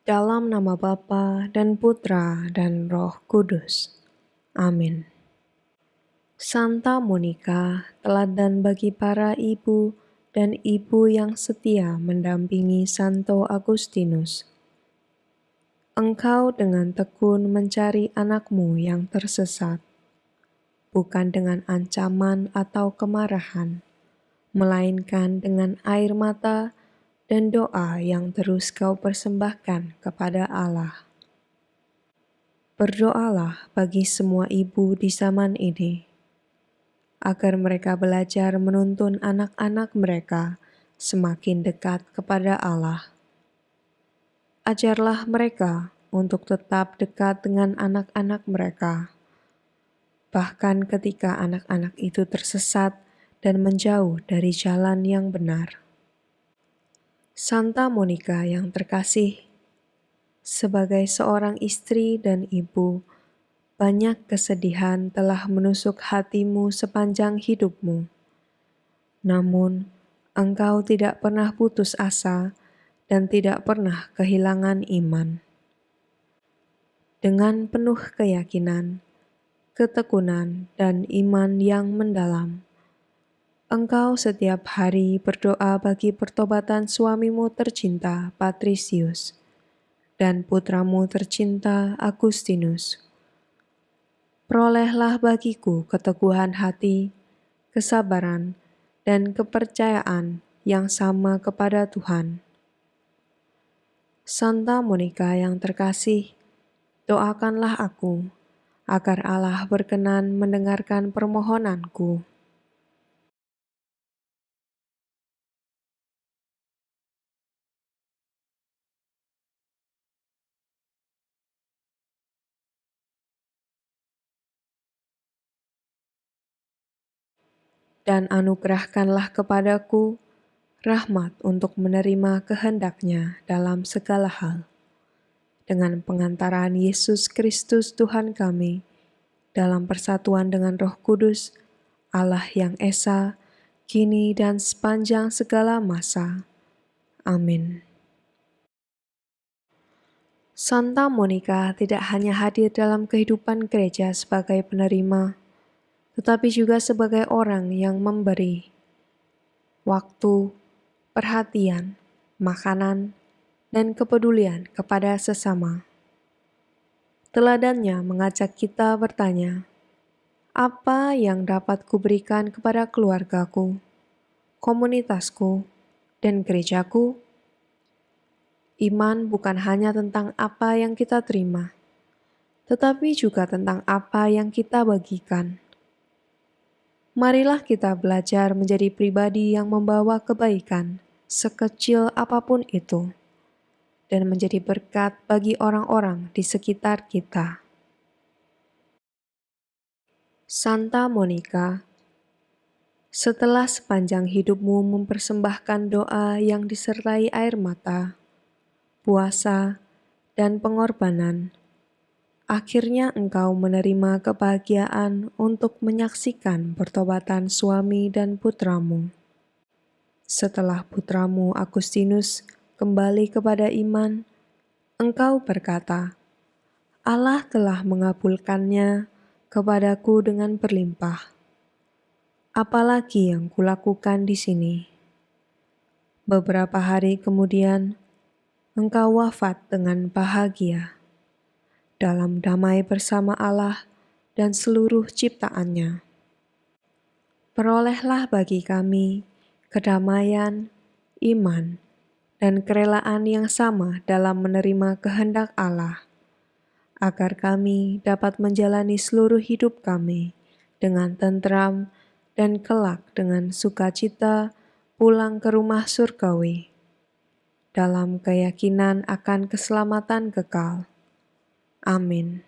Dalam nama Bapa dan Putra dan Roh Kudus. Amin. Santa Monika, teladan bagi para ibu dan ibu yang setia mendampingi Santo Agustinus. Engkau dengan tekun mencari anakmu yang tersesat, bukan dengan ancaman atau kemarahan, melainkan dengan air mata dan doa yang terus kau persembahkan kepada Allah. Berdoalah bagi semua ibu di zaman ini, agar mereka belajar menuntun anak-anak mereka semakin dekat kepada Allah. Ajarlah mereka untuk tetap dekat dengan anak-anak mereka, bahkan ketika anak-anak itu tersesat dan menjauh dari jalan yang benar. Santa Monika yang terkasih, sebagai seorang istri dan ibu, banyak kesedihan telah menusuk hatimu sepanjang hidupmu. Namun, engkau tidak pernah putus asa dan tidak pernah kehilangan iman. Dengan penuh keyakinan, ketekunan, dan iman yang mendalam, engkau setiap hari berdoa bagi pertobatan suamimu tercinta Patrisius dan putramu tercinta Agustinus. Perolehlah bagiku keteguhan hati, kesabaran, dan kepercayaan yang sama kepada Tuhan. Santa Monika yang terkasih, doakanlah aku agar Allah berkenan mendengarkan permohonanku. Dan anugerahkanlah kepadaku rahmat untuk menerima kehendak-Nya dalam segala hal. Dengan pengantaran Yesus Kristus Tuhan kami, dalam persatuan dengan Roh Kudus, Allah yang Esa, kini dan sepanjang segala masa. Amin. Santa Monika tidak hanya hadir dalam kehidupan gereja sebagai penerima, tetapi juga sebagai orang yang memberi waktu, perhatian, makanan, dan kepedulian kepada sesama. Teladannya mengajak kita bertanya, apa yang dapat kuberikan kepada keluargaku, komunitasku, dan gerejaku? Iman bukan hanya tentang apa yang kita terima, tetapi juga tentang apa yang kita bagikan. Marilah kita belajar menjadi pribadi yang membawa kebaikan, sekecil apapun itu, dan menjadi berkat bagi orang-orang di sekitar kita. Santa Monika, setelah sepanjang hidupmu mempersembahkan doa yang disertai air mata, puasa, dan pengorbanan, akhirnya engkau menerima kebahagiaan untuk menyaksikan pertobatan suami dan putramu. Setelah putramu Agustinus kembali kepada iman, engkau berkata, Allah telah mengabulkannya kepadaku dengan berlimpah. Apalagi yang kulakukan di sini? Beberapa hari kemudian, engkau wafat dengan bahagia, dalam damai bersama Allah dan seluruh ciptaannya. Perolehlah bagi kami kedamaian, iman, dan kerelaan yang sama dalam menerima kehendak Allah, agar kami dapat menjalani seluruh hidup kami dengan tentram dan kelak dengan sukacita pulang ke rumah surgawi, dalam keyakinan akan keselamatan kekal. Amin.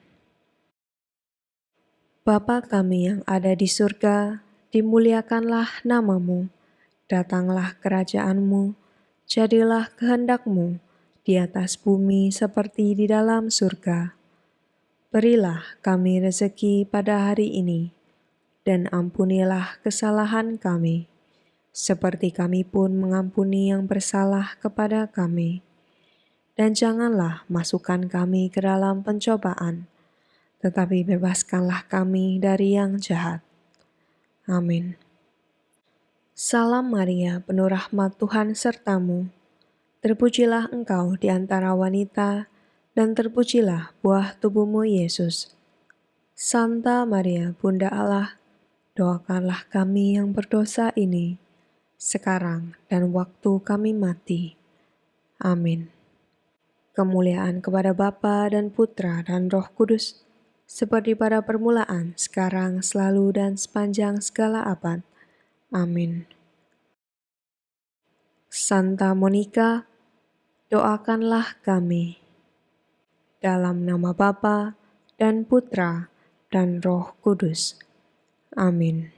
Bapa kami yang ada di surga, dimuliakanlah nama-Mu, datanglah kerajaan-Mu, jadilah kehendak-Mu di atas bumi seperti di dalam surga. Berilah kami rezeki pada hari ini, dan ampunilah kesalahan kami, seperti kami pun mengampuni yang bersalah kepada kami. dan janganlah masukkan kami ke dalam pencobaan, tetapi bebaskanlah kami dari yang jahat. Amin. Salam Maria, penuh rahmat Tuhan sertamu. Terpujilah engkau di antara wanita, dan terpujilah buah tubuhmu Yesus. Santa Maria, Bunda Allah, doakanlah kami yang berdosa ini, sekarang dan waktu kami mati. Amin. Kemuliaan kepada Bapa dan Putra dan Roh Kudus, seperti pada permulaan, sekarang, selalu, dan sepanjang segala abad. Amin. Santa Monica, doakanlah kami. Dalam nama Bapa dan Putra dan Roh Kudus. Amin.